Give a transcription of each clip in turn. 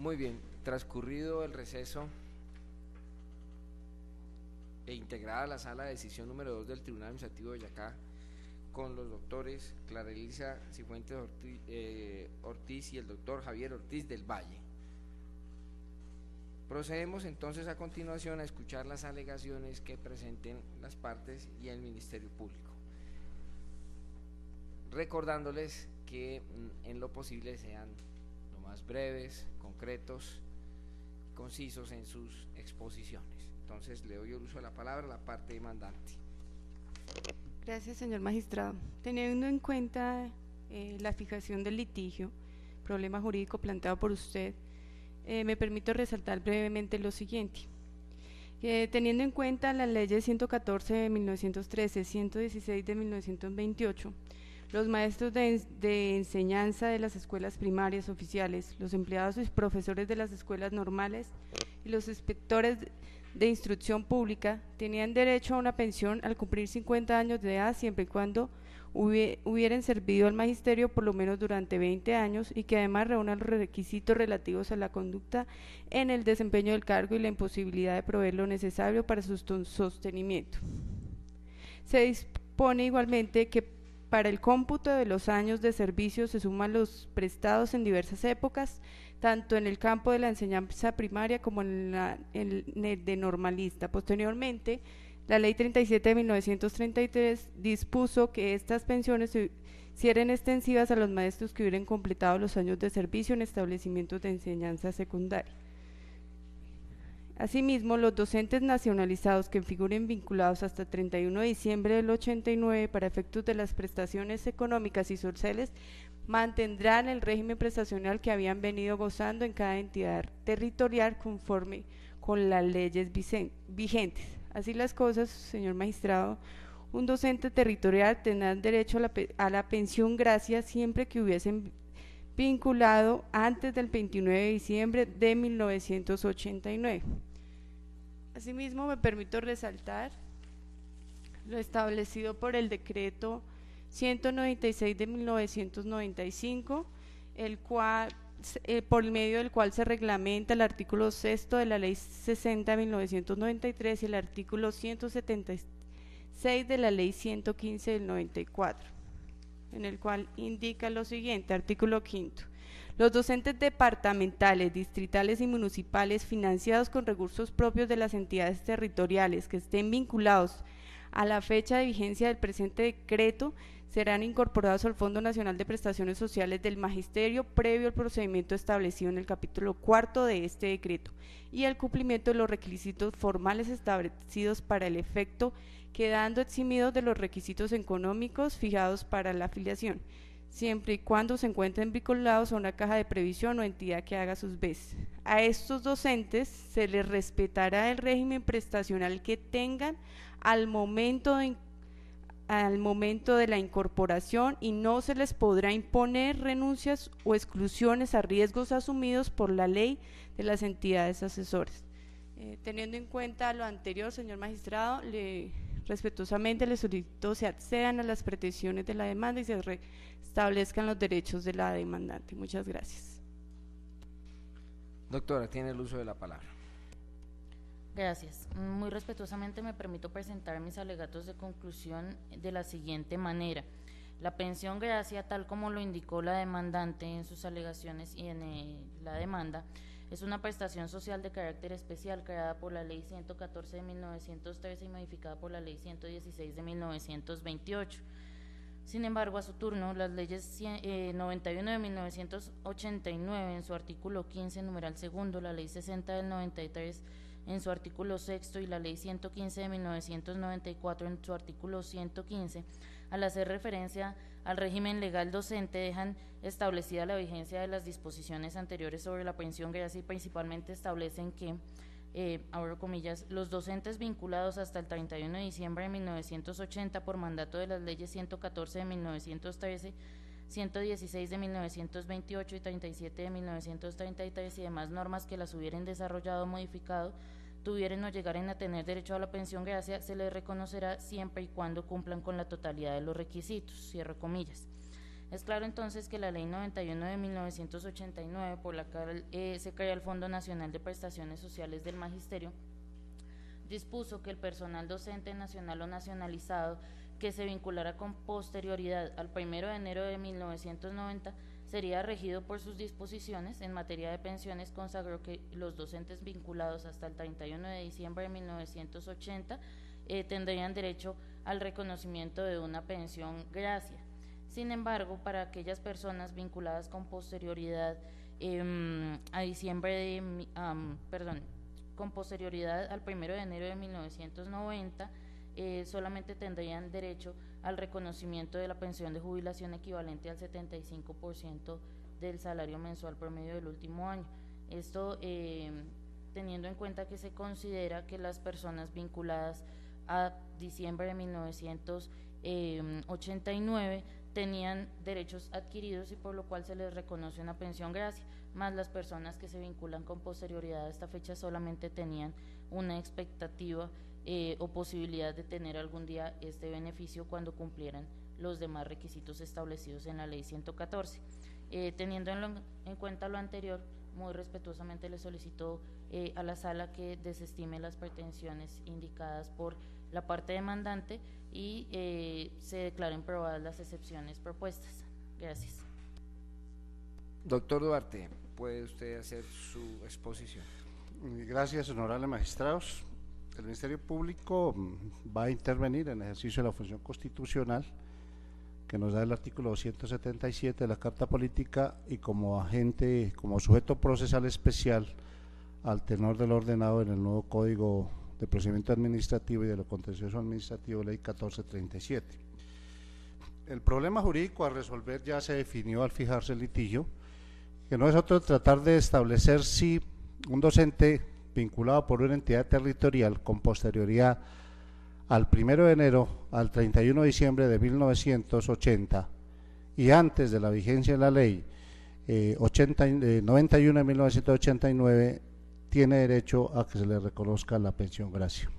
Muy bien, transcurrido el receso e integrada la sala de decisión número 2 del Tribunal Administrativo de Boyacá con los doctores Clara Elisa Cifuentes Ortiz y el doctor Javier Ortiz del Valle. Procedemos entonces a continuación a escuchar las alegaciones que presenten las partes y el Ministerio Público, recordándoles que en lo posible sean lo más breves, concretos, concisos en sus exposiciones. Entonces le doy el uso de la palabra a la parte demandante. Gracias, señor magistrado. Teniendo en cuenta la fijación del litigio, problema jurídico planteado por usted, me permito resaltar brevemente lo siguiente. Teniendo en cuenta las leyes 114 de 1913, 116 de 1928, los maestros de enseñanza de las escuelas primarias oficiales, los empleados y profesores de las escuelas normales y los inspectores de instrucción pública tenían derecho a una pensión al cumplir 50 años de edad siempre y cuando hubieran servido al magisterio por lo menos durante 20 años y que además reúnan los requisitos relativos a la conducta en el desempeño del cargo y la imposibilidad de proveer lo necesario para su sostenimiento. Se dispone igualmente que para el cómputo de los años de servicio se suman los prestados en diversas épocas, tanto en el campo de la enseñanza primaria como en el de normalista. Posteriormente, la Ley 37 de 1933 dispuso que estas pensiones se hicieran extensivas a los maestros que hubieran completado los años de servicio en establecimientos de enseñanza secundaria. Asimismo, los docentes nacionalizados que figuren vinculados hasta 31 de diciembre del 89 para efectos de las prestaciones económicas y sociales mantendrán el régimen prestacional que habían venido gozando en cada entidad territorial conforme con las leyes vigentes. Así las cosas, señor magistrado, un docente territorial tendrá derecho a la pensión gracia siempre que hubiesen vinculado antes del 29 de diciembre de 1989. Asimismo, me permito resaltar lo establecido por el decreto 196 de 1995, el cual, por medio del cual se reglamenta el artículo 6 de la Ley 60 de 1993 y el artículo 176 de la Ley 115 del 94, en el cual indica lo siguiente, artículo 5. Los docentes departamentales, distritales y municipales financiados con recursos propios de las entidades territoriales que estén vinculados a la fecha de vigencia del presente decreto serán incorporados al Fondo Nacional de Prestaciones Sociales del Magisterio previo al procedimiento establecido en el capítulo 4 de este decreto y el cumplimiento de los requisitos formales establecidos para el efecto, quedando eximidos de los requisitos económicos fijados para la afiliación, siempre y cuando se encuentren vinculados a una caja de previsión o entidad que haga sus veces. A estos docentes se les respetará el régimen prestacional que tengan al momento de la incorporación y no se les podrá imponer renuncias o exclusiones a riesgos asumidos por la ley de las entidades asesoras. Teniendo en cuenta lo anterior, señor magistrado, respetuosamente le solicito se accedan a las pretensiones de la demanda y se restablezcan los derechos de la demandante. Muchas gracias. Doctora, tiene el uso de la palabra. Gracias. Muy respetuosamente me permito presentar mis alegatos de conclusión de la siguiente manera. La pensión gracia, tal como lo indicó la demandante en sus alegaciones y en la demanda, es una prestación social de carácter especial creada por la Ley 114 de 1913 y modificada por la Ley 116 de 1928. Sin embargo, a su turno, las leyes 91 de 1989 en su artículo 15, numeral segundo, la Ley 60 del 93 en su artículo 6 y la Ley 115 de 1994 en su artículo 115, al hacer referencia al régimen legal docente, dejan establecida la vigencia de las disposiciones anteriores sobre la pensión gracia y principalmente establecen que, abro comillas, los docentes vinculados hasta el 31 de diciembre de 1980 por mandato de las leyes 114 de 1913, 116 de 1928 y 37 de 1933 y demás normas que las hubieran desarrollado o modificado, tuvieran o llegaren a tener derecho a la pensión gracia, se les reconocerá siempre y cuando cumplan con la totalidad de los requisitos, cierro comillas. Es claro entonces que la Ley 91 de 1989, por la cual se crea el Fondo Nacional de Prestaciones Sociales del Magisterio, dispuso que el personal docente nacional o nacionalizado que se vinculara con posterioridad al 1 de enero de 1990 sería regido por sus disposiciones. En materia de pensiones consagró que los docentes vinculados hasta el 31 de diciembre de 1980 tendrían derecho al reconocimiento de una pensión gracia. Sin embargo, para aquellas personas vinculadas con posterioridad con posterioridad al 1 de enero de 1990, solamente tendrían derecho al reconocimiento de la pensión de jubilación equivalente al 75% del salario mensual promedio del último año. Esto teniendo en cuenta que se considera que las personas vinculadas a diciembre de 1989 tenían derechos adquiridos y por lo cual se les reconoce una pensión gracia, más las personas que se vinculan con posterioridad a esta fecha solamente tenían una expectativa o posibilidad de tener algún día este beneficio cuando cumplieran los demás requisitos establecidos en la Ley 114. Teniendo en cuenta lo anterior, muy respetuosamente le solicito a la sala que desestime las pretensiones indicadas por la parte demandante y se declaren probadas las excepciones propuestas. Gracias. Doctor Duarte, puede usted hacer su exposición. Gracias, honorables magistrados. El Ministerio Público va a intervenir en ejercicio de la función constitucional que nos da el artículo 277 de la Carta Política y como agente, como sujeto procesal especial al tenor del ordenado en el nuevo Código de Procedimiento Administrativo y de lo Contencioso Administrativo, Ley 1437. El problema jurídico a resolver ya se definió al fijarse el litigio, que no es otro tratar de establecer si un docente vinculado por una entidad territorial con posterioridad al 1 de enero al 31 de diciembre de 1980 y antes de la vigencia de la ley 91 de 1989 tiene derecho a que se le reconozca la pensión gracia.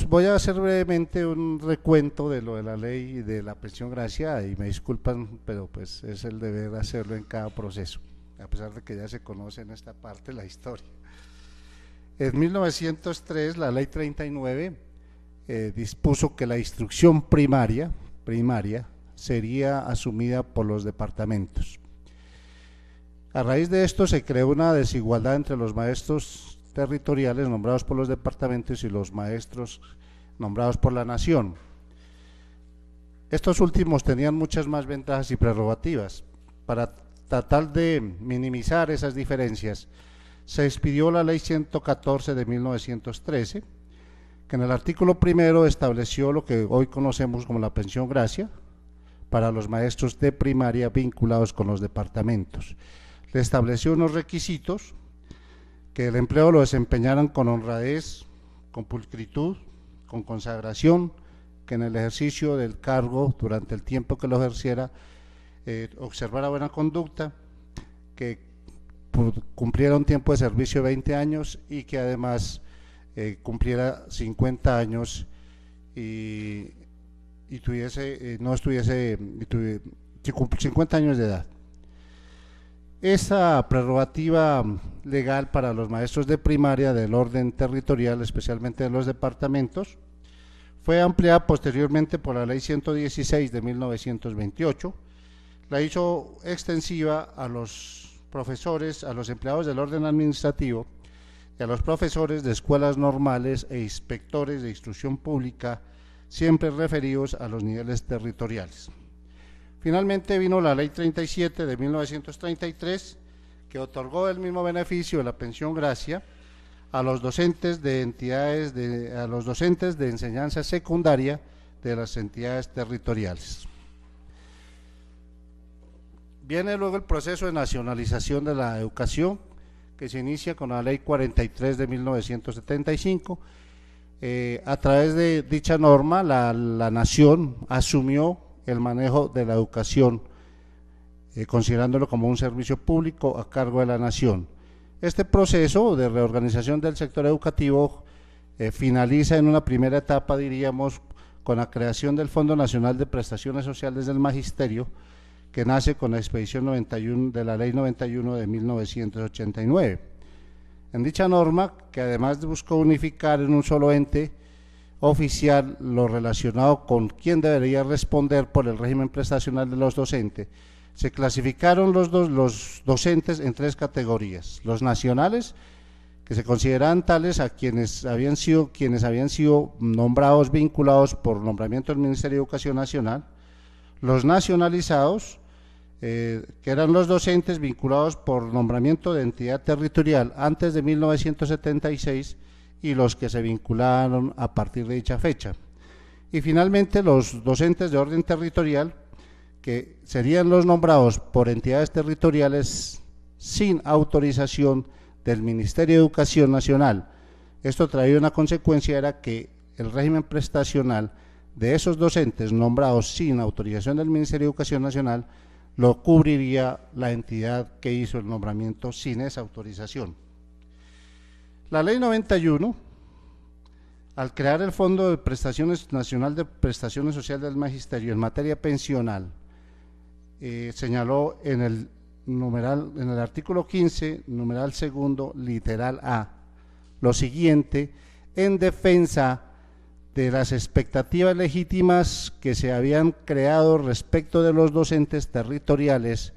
Voy a hacer brevemente un recuento de lo de la ley de la pensión gracia y me disculpan, pero pues es el deber hacerlo en cada proceso, a pesar de que ya se conoce en esta parte la historia. En 1903 la ley 39 dispuso que la instrucción primaria sería asumida por los departamentos. A raíz de esto se creó una desigualdad entre los maestros territoriales nombrados por los departamentos y los maestros nombrados por la nación. Estos últimos tenían muchas más ventajas y prerrogativas. Para tratar de minimizar esas diferencias, se expidió la ley 114 de 1913, que en el artículo primero estableció lo que hoy conocemos como la pensión gracia para los maestros de primaria vinculados con los departamentos. Le estableció unos requisitos: que el empleo lo desempeñaran con honradez, con pulcritud, con consagración, que en el ejercicio del cargo, durante el tiempo que lo ejerciera, observara buena conducta, que cumpliera un tiempo de servicio de 20 años y que además cumpliera 50 años y tuviese 50 años de edad. Esa prerrogativa legal para los maestros de primaria del orden territorial, especialmente de los departamentos, fue ampliada posteriormente por la ley 116 de 1928, la hizo extensiva a los profesores, a los empleados del orden administrativo y a los profesores de escuelas normales e inspectores de instrucción pública, siempre referidos a los niveles territoriales. Finalmente vino la ley 37 de 1933, que otorgó el mismo beneficio de la pensión gracia a los docentes de enseñanza secundaria de las entidades territoriales. Viene luego el proceso de nacionalización de la educación, que se inicia con la ley 43 de 1975. A través de dicha norma, la nación asumió el manejo de la educación, considerándolo como un servicio público a cargo de la nación. Este proceso de reorganización del sector educativo finaliza en una primera etapa, diríamos, con la creación del Fondo Nacional de Prestaciones Sociales del Magisterio, que nace con la expedición 91 de la Ley 91 de 1989. En dicha norma, que además buscó unificar en un solo ente oficial lo relacionado con quién debería responder por el régimen prestacional de los docentes, se clasificaron los docentes en 3 categorías: los nacionales, que se consideraban tales a quienes habían sido nombrados vinculados por nombramiento del Ministerio de Educación Nacional; los nacionalizados, que eran los docentes vinculados por nombramiento de entidad territorial antes de 1976, y los que se vincularon a partir de dicha fecha; y finalmente los docentes de orden territorial, que serían los nombrados por entidades territoriales sin autorización del Ministerio de Educación Nacional. Esto traía una consecuencia, era que el régimen prestacional de esos docentes nombrados sin autorización del Ministerio de Educación Nacional lo cubriría la entidad que hizo el nombramiento sin esa autorización. La Ley 91, al crear el Fondo de Prestaciones Nacional de Prestaciones Sociales del Magisterio en materia pensional, señaló en el artículo 15, numeral segundo, literal A, lo siguiente: en defensa de las expectativas legítimas que se habían creado respecto de los docentes territoriales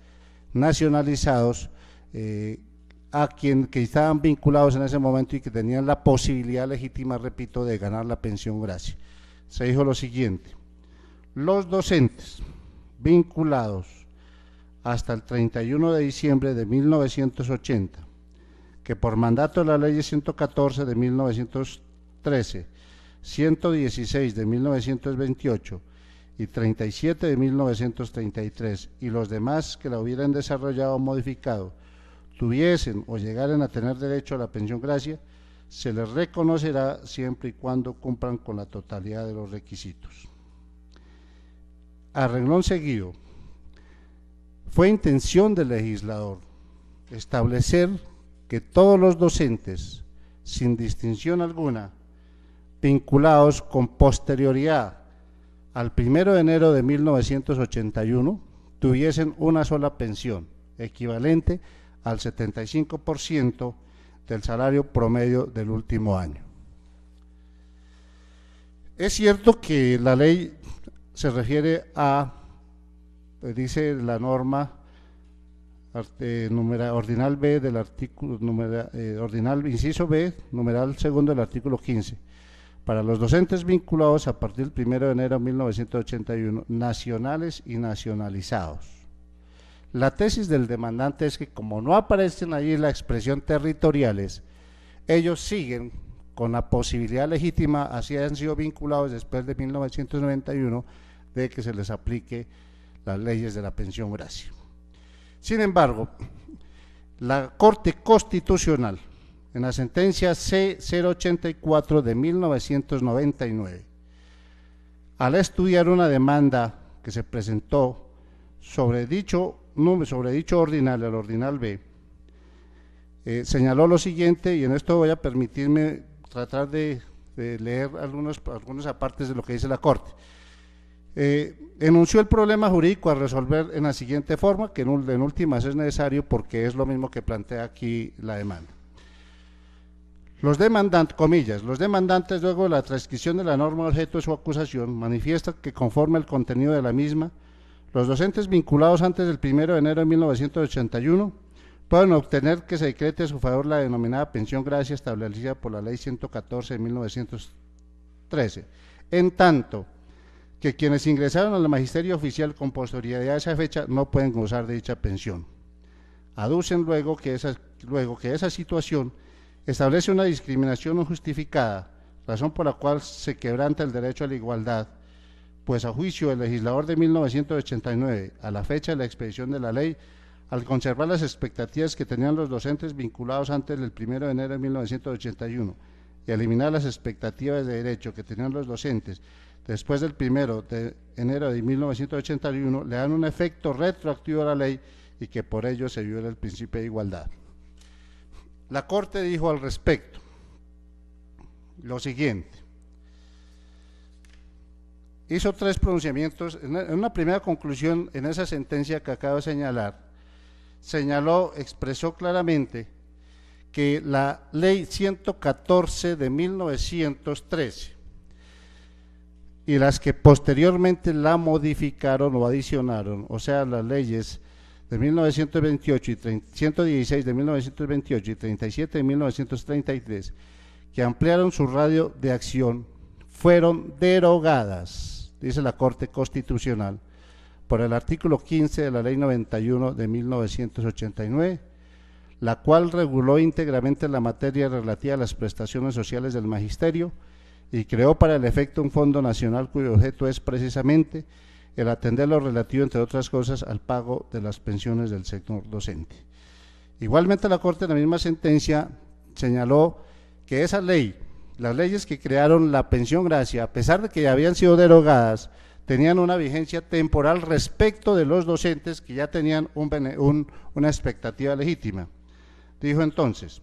nacionalizados, a quien que estaban vinculados en ese momento y que tenían la posibilidad legítima, repito, de ganar la pensión gracia. Se dijo lo siguiente: los docentes vinculados hasta el 31 de diciembre de 1980, que por mandato de la ley 114 de 1913, 116 de 1928 y 37 de 1933, y los demás que la hubieran desarrollado o modificado, tuviesen o llegaran a tener derecho a la pensión gracia, se les reconocerá siempre y cuando cumplan con la totalidad de los requisitos. A renglón seguido, fue intención del legislador establecer que todos los docentes, sin distinción alguna, vinculados con posterioridad al 1 de enero de 1981, tuviesen una sola pensión, equivalente al 75% del salario promedio del último año. Es cierto que la ley se refiere a, dice la norma ordinal B del artículo, ordinal inciso B, numeral segundo del artículo 15, para los docentes vinculados a partir del 1 de enero de 1981, nacionales y nacionalizados. La tesis del demandante es que, como no aparecen ahí la expresión territoriales, ellos siguen con la posibilidad legítima, así han sido vinculados después de 1991, de que se les aplique las leyes de la pensión gracia. Sin embargo, la Corte Constitucional, en la sentencia C084 de 1999, al estudiar una demanda que se presentó sobre dicho ordinal, el ordinal B, señaló lo siguiente, y en esto voy a permitirme tratar de leer algunas apartes de lo que dice la Corte. Enunció el problema jurídico a resolver en la siguiente forma, que en últimas es necesario porque es lo mismo que plantea aquí la demanda. Los demandantes, luego de la transcripción de la norma objeto de su acusación, manifiestan que, conforme al contenido de la misma, los docentes vinculados antes del 1 de enero de 1981 pueden obtener que se decrete a su favor la denominada pensión gracia establecida por la ley 114 de 1913, en tanto que quienes ingresaron al magisterio oficial con posterioridad a esa fecha no pueden gozar de dicha pensión. Aducen luego que esa situación establece una discriminación no justificada, razón por la cual se quebranta el derecho a la igualdad, pues a juicio del legislador de 1989, a la fecha de la expedición de la ley, al conservar las expectativas que tenían los docentes vinculados antes del 1 de enero de 1981 y eliminar las expectativas de derecho que tenían los docentes después del 1 de enero de 1981, le dan un efecto retroactivo a la ley y que por ello se viola el principio de igualdad. La Corte dijo al respecto lo siguiente: hizo 3 pronunciamientos. En una primera conclusión, en esa sentencia que acabo de señalar, expresó claramente que la ley 114 de 1913 y las que posteriormente la modificaron o adicionaron, o sea, las leyes de 1928 y 116 de 1928 y 37 de 1933, que ampliaron su radio de acción, fueron derogadas, dice la Corte Constitucional, por el artículo 15 de la Ley 91 de 1989, la cual reguló íntegramente la materia relativa a las prestaciones sociales del magisterio y creó para el efecto un fondo nacional cuyo objeto es precisamente el atender lo relativo, entre otras cosas, al pago de las pensiones del sector docente. Igualmente la Corte en la misma sentencia señaló que esa ley, las leyes que crearon la pensión gracia, a pesar de que ya habían sido derogadas, tenían una vigencia temporal respecto de los docentes que ya tenían una expectativa legítima. Dijo entonces,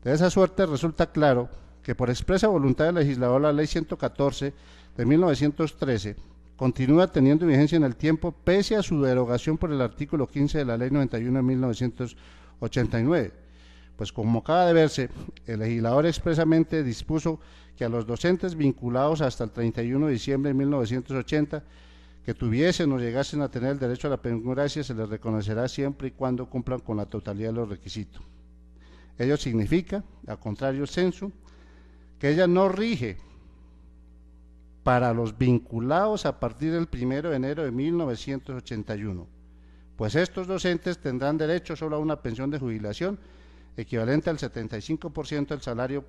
de esa suerte resulta claro que por expresa voluntad del legislador la ley 114 de 1913 continúa teniendo vigencia en el tiempo pese a su derogación por el artículo 15 de la ley 91 de 1989, pues como acaba de verse, el legislador expresamente dispuso que a los docentes vinculados hasta el 31 de diciembre de 1980 que tuviesen o llegasen a tener el derecho a la pensión gracia se les reconocerá siempre y cuando cumplan con la totalidad de los requisitos. Ello significa, al contrario censo, que ella no rige para los vinculados a partir del 1 de enero de 1981, pues estos docentes tendrán derecho solo a una pensión de jubilación equivalente al 75% del salario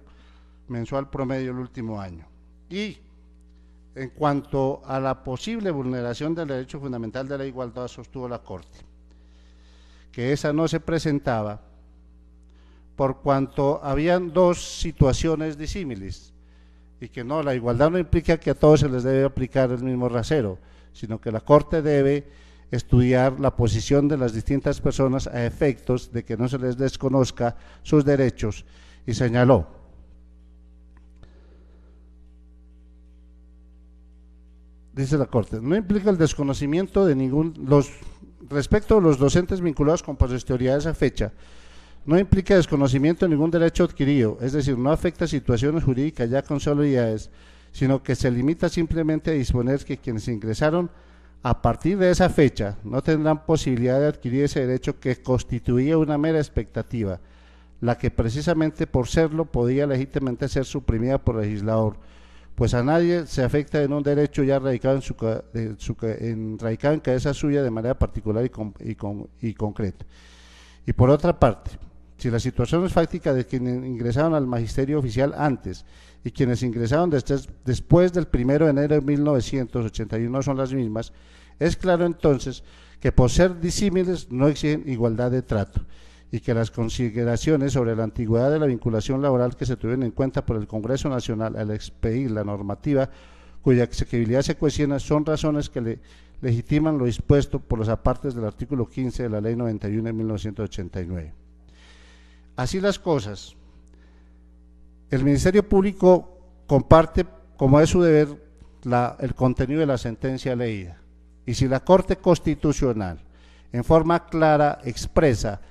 mensual promedio del último año. Y en cuanto a la posible vulneración del derecho fundamental de la igualdad, sostuvo la Corte que esa no se presentaba por cuanto habían 2 situaciones disímiles y que no, la igualdad no implica que a todos se les debe aplicar el mismo rasero, sino que la Corte debe estudiar la posición de las distintas personas a efectos de que no se les desconozca sus derechos, y señaló: dice la Corte, no implica el desconocimiento de respecto a los docentes vinculados con posterioridad a esa fecha, no implica desconocimiento de ningún derecho adquirido, es decir, no afecta situaciones jurídicas ya consolidadas, sino que se limita simplemente a disponer que quienes ingresaron a partir de esa fecha no tendrán posibilidad de adquirir ese derecho que constituía una mera expectativa, la que precisamente por serlo podía legítimamente ser suprimida por el legislador, pues a nadie se afecta en un derecho ya radicado en cabeza suya de manera particular y concreta. Y por otra parte, si las situaciones fácticas de quienes ingresaron al magisterio oficial antes y quienes ingresaron después del 1 de enero de 1981 son las mismas, es claro entonces que por ser disímiles no exigen igualdad de trato y que las consideraciones sobre la antigüedad de la vinculación laboral que se tuvieron en cuenta por el Congreso Nacional al expedir la normativa cuya exequibilidad se cuestiona son razones que legitiman lo dispuesto por los apartes del artículo 15 de la Ley 91 de 1989. Así las cosas, el Ministerio Público comparte, como es su deber, el contenido de la sentencia leída. Y si la Corte Constitucional, en forma clara, expresa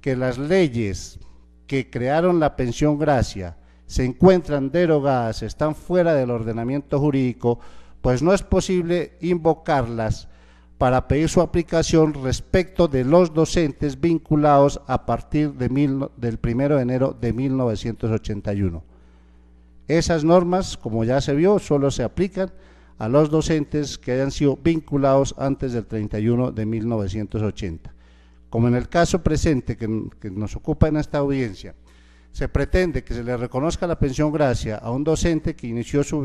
que las leyes que crearon la pensión gracia se encuentran derogadas, están fuera del ordenamiento jurídico, pues no es posible invocarlas para pedir su aplicación respecto de los docentes vinculados a partir del 1 de enero de 1981. Esas normas, como ya se vio, solo se aplican a los docentes que hayan sido vinculados antes del 31 de 1980. Como en el caso presente que nos ocupa en esta audiencia, se pretende que se le reconozca la pensión gracia a un docente que inició su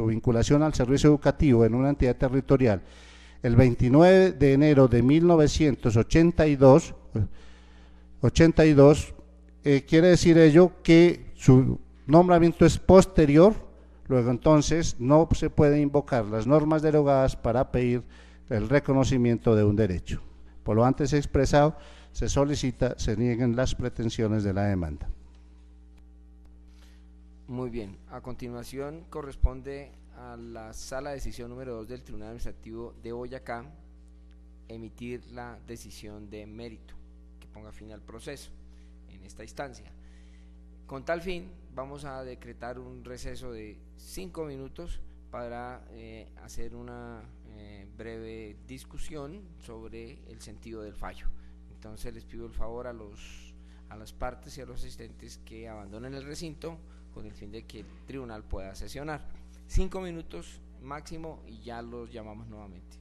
vinculación al servicio educativo en una entidad territorial el 29 de enero de 1982, quiere decir ello que su nombramiento es posterior, luego entonces no se pueden invocar las normas derogadas para pedir el reconocimiento de un derecho. Por lo antes expresado, se solicita se nieguen las pretensiones de la demanda. Muy bien, a continuación corresponde a la sala de decisión número 2 del Tribunal Administrativo de Boyacá emitir la decisión de mérito que ponga fin al proceso en esta instancia. Con tal fin vamos a decretar un receso de 5 minutos para hacer una breve discusión sobre el sentido del fallo. Entonces les pido el favor a las partes y a los asistentes que abandonen el recinto con el fin de que el tribunal pueda sesionar. 5 minutos máximo y ya los llamamos nuevamente.